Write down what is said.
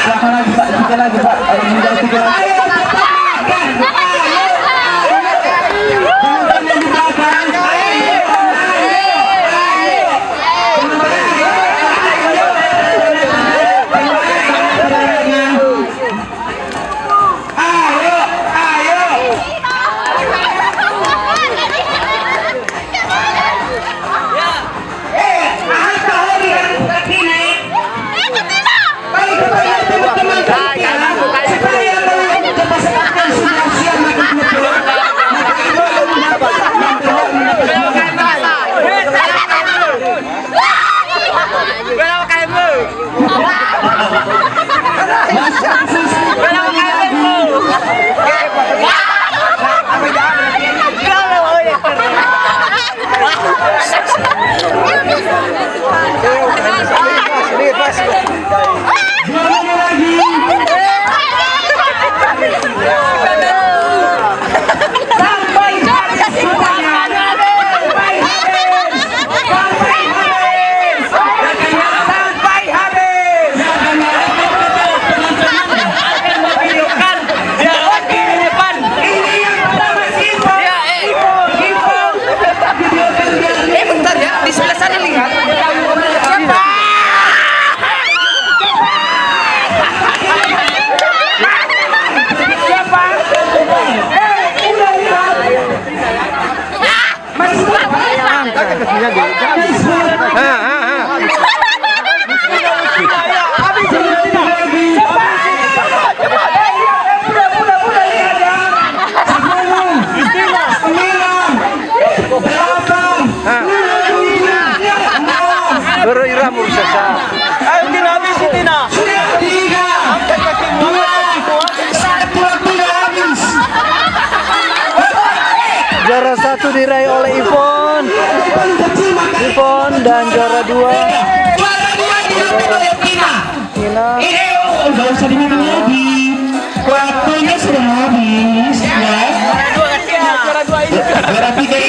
Siapa lagi Pak? Tiga lagi Pak. Harus menjadi tiga lagi. Baru iramu sasa. Ayo Tina, habis Tina. Sudah tiga. Angkat kakimu. Satu waktu habis. Juara 1 diraih oleh Ivon. Ivon dan juara 2 Juara 2 diraih oleh Tina. Tina. Nggak usah diminum lagi. Waktunya sudah habis. Ya. Juara 2 ini. Juara 3